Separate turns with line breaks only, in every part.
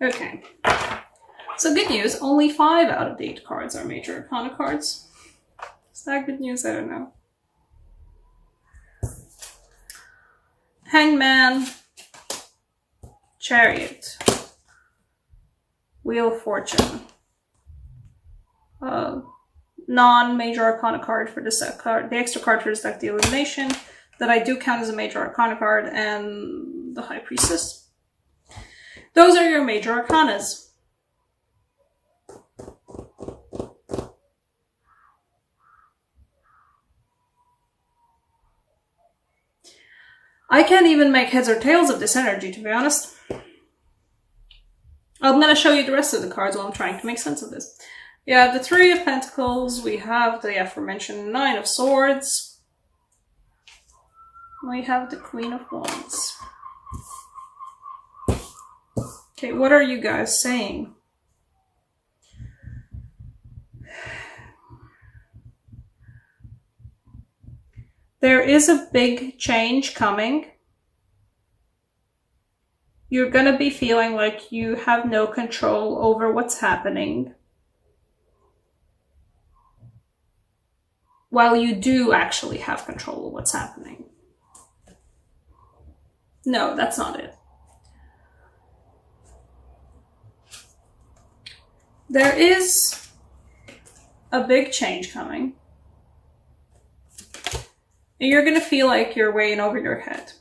Okay. So good news, only 5 out of the 8 cards are major arcana cards. Is that good news? I don't know. Hangman, Chariot, Wheel of Fortune, non-major arcana card for this card, the extra card for this deck, the Illumination, that I do count as a major arcana card, and the High Priestess. Those are your major arcanas. I can't even make heads or tails of this energy, to be honest. I'm going to show you the rest of the cards while I'm trying to make sense of this. We have the 3 of Pentacles, we have the aforementioned 9 of Swords, we have the Queen of Wands. Okay, what are you guys saying? There is a big change coming. You're going to be feeling like you have no control over what's happening, while you do actually have control of what's happening. No, that's not it. There is a big change coming. And you're going to feel like you're way in over your head.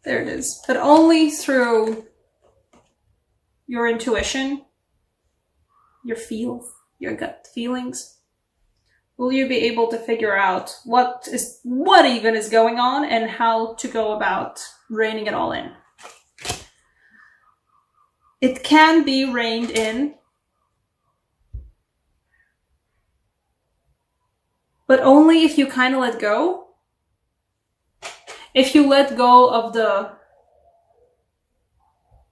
There it is. But only through your intuition, your gut feelings, will you be able to figure out what even is going on and how to go about reining it all in. It can be reined in, but only if you kind of let go. If you let go of the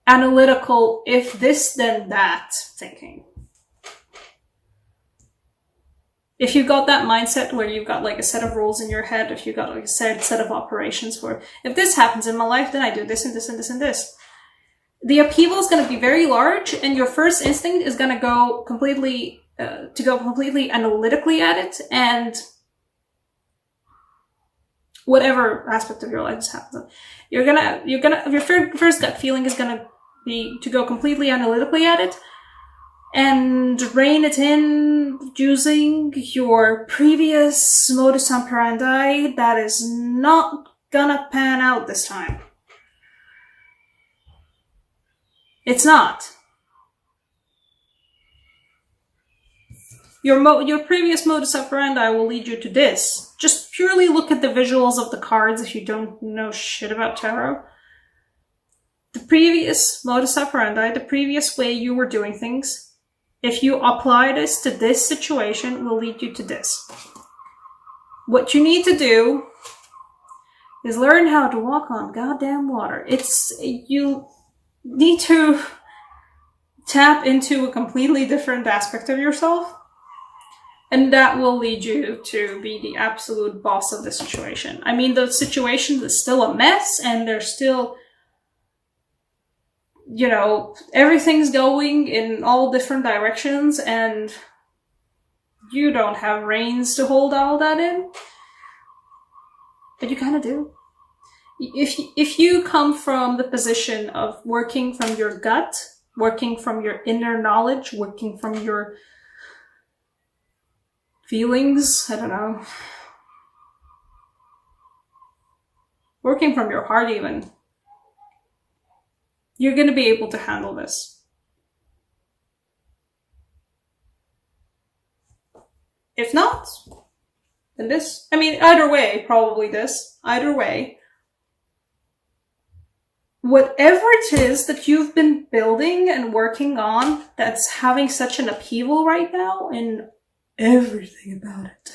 analytical, if this then that thinking. If you've got that mindset where you've got like a set of rules in your head, if you've got like a set of operations for, if this happens in my life, then I do this and this and this and this. The upheaval is going to be very large, and your first instinct is going to go completely, analytically at it, and whatever aspect of your life is happening, your first gut feeling is gonna be to go completely analytically at it and rein it in using your previous modus operandi that is not gonna pan out this time. It's not. Your previous modus operandi will lead you to this. Just purely look at the visuals of the cards if you don't know shit about tarot. The previous modus operandi, the previous way you were doing things, if you apply this to this situation, will lead you to this. What you need to do is learn how to walk on goddamn water. You need to tap into a completely different aspect of yourself. And that will lead you to be the absolute boss of the situation. I mean, the situation is still a mess, and there's still, everything's going in all different directions, and you don't have reins to hold all that in. But you kind of do. If you come from the position of working from your gut, working from your inner knowledge, working from your feelings, I don't know, working from your heart even, you're going to be able to handle this. If not, then this. I mean, either way, probably this. Either way. Whatever it is that you've been building and working on that's having such an upheaval right now, and everything about it.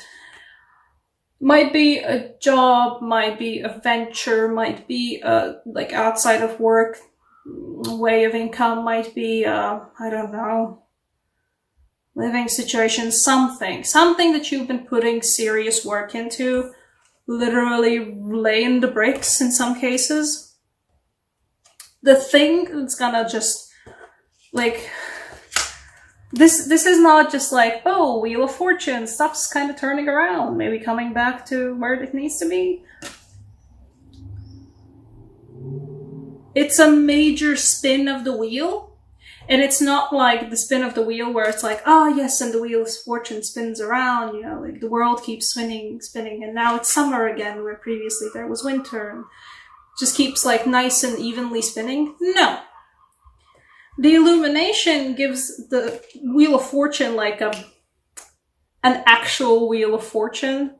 Might be a job, might be a venture, might be a like outside of work way of income, might be I don't know, living situation, something that you've been putting serious work into, literally laying the bricks in some cases. the thing that's gonna just, like, this is not just like, oh, Wheel of Fortune, stuff's kind of turning around, maybe coming back to where it needs to be. It's a major spin of the wheel, and it's not like the spin of the wheel where it's like, oh yes, and the Wheel of Fortune spins around, you know, like the world keeps spinning, and now it's summer again, where previously there was winter, and just keeps like nice and evenly spinning. No. The illumination gives the Wheel of Fortune like an actual Wheel of Fortune,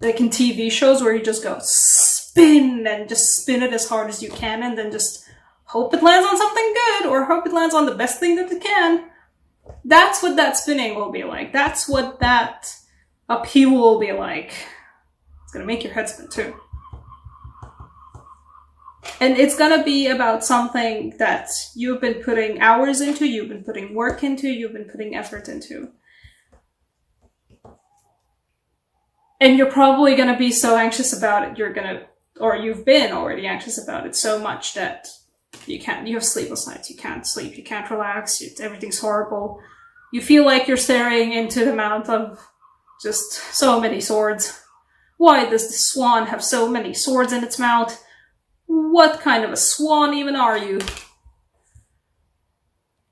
like in TV shows where you just go spin and just spin it as hard as you can, and then just hope it lands on something good, or hope it lands on the best thing that it can. That's what that spinning will be like. That's what that upheaval will be like. It's gonna make your head spin too. And it's gonna be about something that you've been putting hours into, you've been putting work into, you've been putting effort into. And you're probably gonna be so anxious about it, you've been already anxious about it so much that you have sleepless nights, you can't sleep, you can't relax, everything's horrible. You feel like you're staring into the mouth of just so many swords. Why does the swan have so many swords in its mouth? What kind of a swan even are you?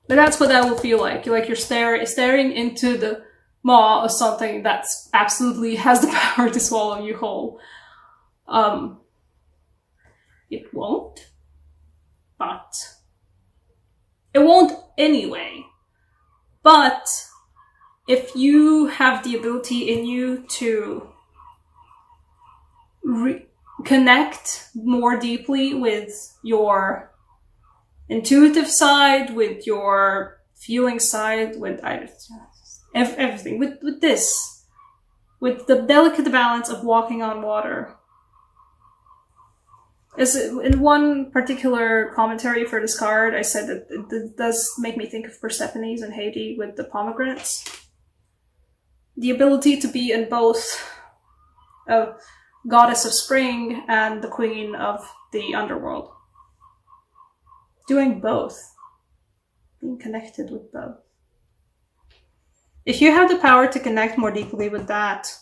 But that's what that will feel like. You're staring into the maw of something that's absolutely has the power to swallow you whole. It won't, but it won't anyway. But if you have the ability in you to connect more deeply with your intuitive side, with your feeling side, with everything, with this, with the delicate balance of walking on water. As in one particular commentary for this card, I said that it does make me think of Persephone's and Haiti with the pomegranates. The ability to be in both a goddess of spring and the queen of the underworld. Doing both. Being connected with both. If you have the power to connect more deeply with that,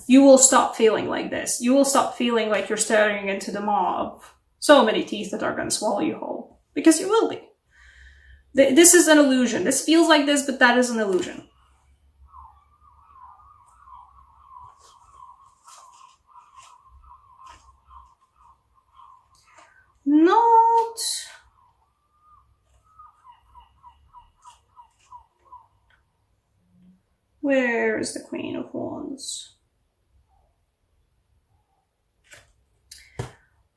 you will stop feeling like this. You will stop feeling like you're staring into the maw of so many teeth that are going to swallow you whole. Because you will be. This is an illusion. This feels like this, but that is an illusion. Not... Where is the Queen of Wands?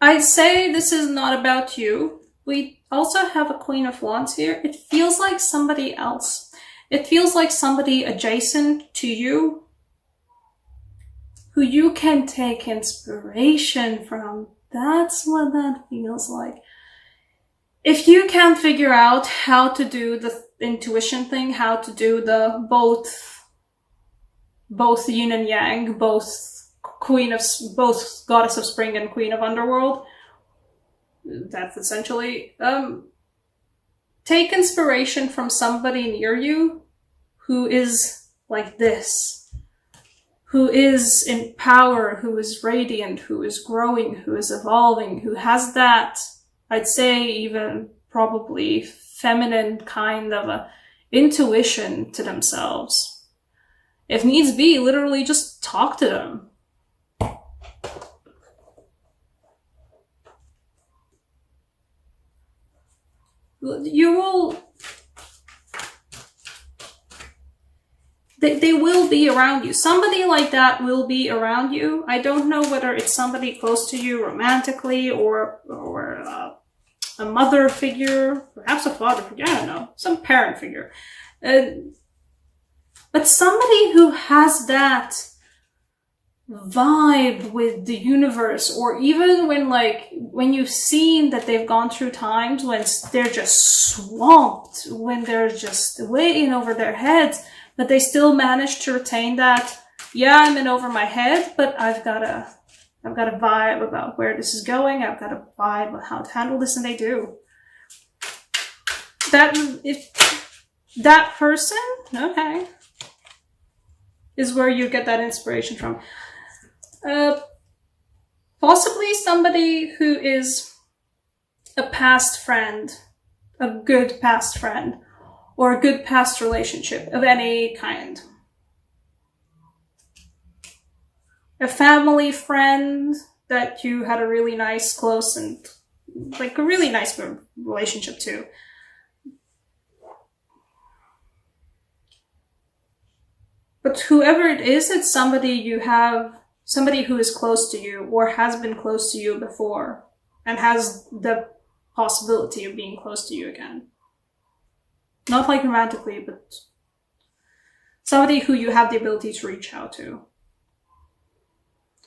I'd say this is not about you. We also have a Queen of Wands here. It feels like somebody else. It feels like somebody adjacent to you who you can take inspiration from. That's what that feels like. If you can't figure out how to do the intuition thing, how to do the both yin and yang, both goddess of spring and queen of underworld, that's essentially, take inspiration from somebody near you who is like this, who is in power, who is radiant, who is growing, who is evolving, who has that, I'd say even probably feminine kind of a intuition to themselves. If needs be, literally just talk to them. You will... They will be around you. Somebody like that will be around you. I don't know whether it's somebody close to you romantically or a mother figure, perhaps a father figure, I don't know, some parent figure. But somebody who has that vibe with the universe, or even when you've seen that they've gone through times when they're just swamped, when they're just way in over their heads, but they still manage to retain that, yeah, I'm in over my head, but I've got I've got a vibe about where this is going. I've got a vibe about how to handle this, and they do. That person, okay, is where you get that inspiration from. Possibly somebody who is a past friend, a good past friend, or a good past relationship of any kind. A family friend that you had a really nice, close, and like a really nice relationship to. But whoever it is, it's somebody who is close to you or has been close to you before and has the possibility of being close to you again. Not like romantically, but somebody who you have the ability to reach out to.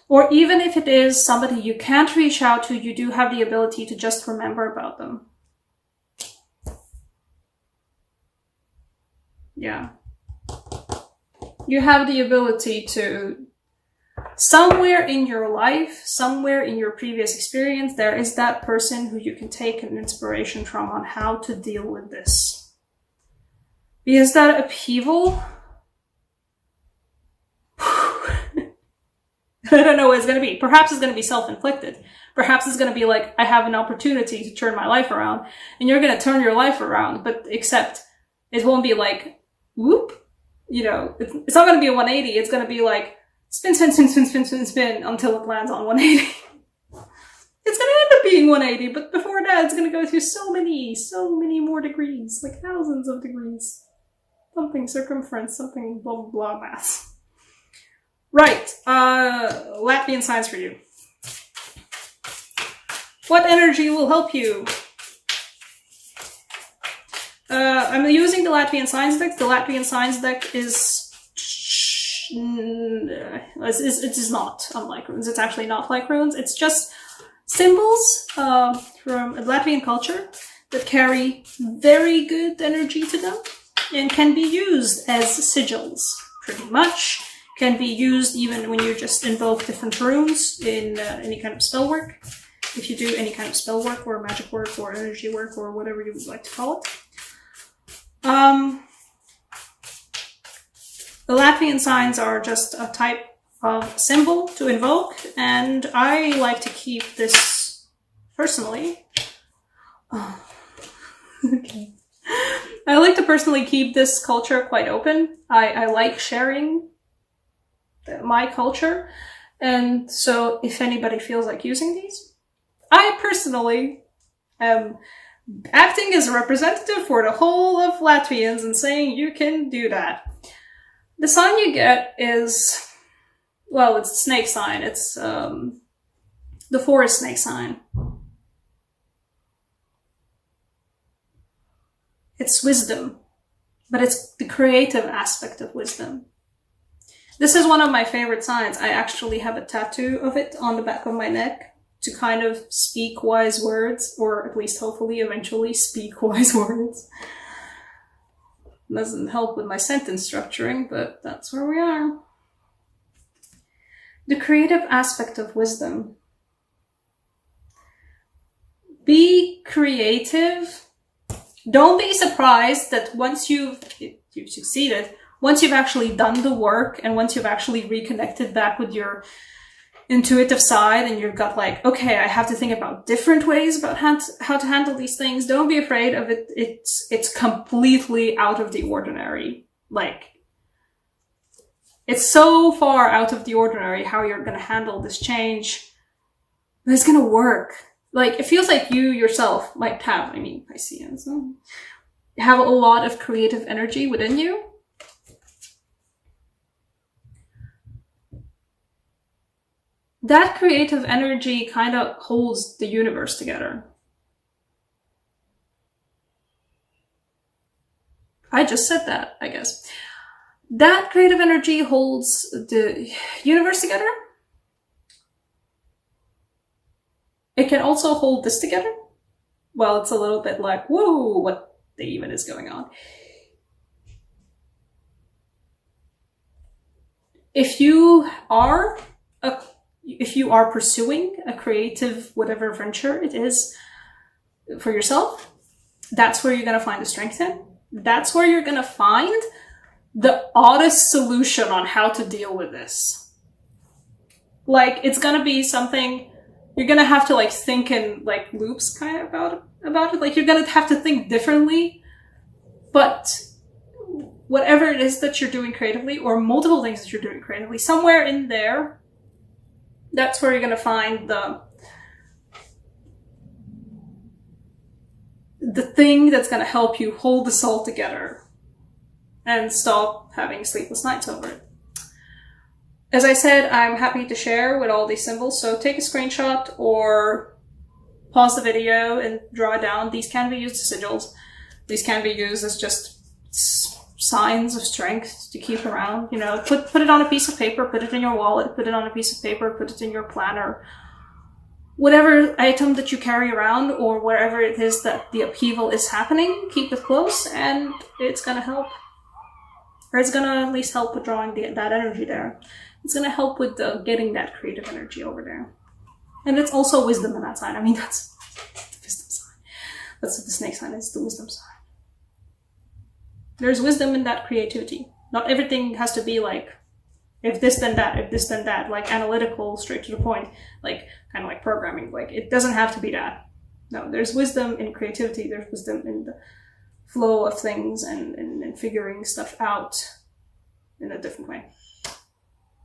Or even if it is somebody you can't reach out to, you do have the ability to just remember about them. Yeah. You have the ability to, somewhere in your life, somewhere in your previous experience, there is that person who you can take an inspiration from on how to deal with this. Because that upheaval, I don't know what it's going to be. Perhaps it's going to be self-inflicted. Perhaps it's going to be like, I have an opportunity to turn my life around, and you're going to turn your life around, but except it won't be like, whoop, you know, it's not going to be a 180. It's going to be like, spin, spin, spin, spin, spin, spin, spin until it lands on 180. It's going to end up being 180, but before that, it's going to go through so many more degrees, like thousands of degrees. Something circumference, something blah, blah, blah math. Right, Latvian signs for you. What energy will help you? I'm using the Latvian signs deck. The Latvian signs deck it is not unlike runes. It's actually not like runes. It's just symbols from Latvian culture that carry very good energy to them and can be used as sigils, pretty much. Can be used even when you just invoke different runes in any kind of spell work. If you do any kind of spell work or magic work or energy work or whatever you would like to call it. The Latvian signs are just a type of symbol to invoke, and I like to keep this personally. Oh. Okay. I like to personally keep this culture quite open. I like sharing my culture, and so if anybody feels like using these, I personally am acting as a representative for the whole of Latvians and saying you can do that. The sign you get is, well, it's a snake sign. It's the forest snake sign. It's wisdom, but it's the creative aspect of wisdom. This is one of my favorite signs. I actually have a tattoo of it on the back of my neck to kind of speak wise words, or at least hopefully eventually speak wise words. Doesn't help with my sentence structuring, but that's where we are. The creative aspect of wisdom. Be creative. Don't be surprised that once you've succeeded, once you've actually done the work and once you've actually reconnected back with your intuitive side and you've got like, okay, I have to think about different ways about how to handle these things. Don't be afraid of it. It's completely out of the ordinary. Like, it's so far out of the ordinary how you're going to handle this change. But it's going to work. Like, it feels like you yourself might have, Pisces, have a lot of creative energy within you. That creative energy kind of holds the universe together. I just said that, I guess. That creative energy holds the universe together. It can also hold this together. Well, it's a little bit like, whoa, what even is going on? If you are if you are pursuing a creative, whatever venture it is for yourself, that's where you're going to find the strength in. That's where you're going to find the oddest solution on how to deal with this. Like, it's going to be something you're going to have to like think in like loops kind of about it. Like, you're going to have to think differently, but whatever it is that you're doing creatively, or multiple things that you're doing creatively, somewhere in there, that's where you're going to find the thing that's going to help you hold this all together and stop having sleepless nights over it. As I said, I'm happy to share with all these symbols, so take a screenshot or pause the video and draw it down. These can be used as sigils. These can be used as just signs of strength to keep around. You know, put it on a piece of paper, put it in your wallet, put it on a piece of paper, put it in your planner. Whatever item that you carry around, or wherever it is that the upheaval is happening, keep it close, and it's going to help. Or it's going to at least help with drawing that energy there. It's going to help with getting that creative energy over there. And it's also wisdom in that sign. I mean, that's the wisdom sign. That's what the snake sign is, the wisdom sign. There's wisdom in that creativity. Not everything has to be like, if this then that, if this then that, like analytical, straight to the point, like kind of like programming. Like, it doesn't have to be that. No, there's wisdom in creativity. There's wisdom in the flow of things and figuring stuff out in a different way.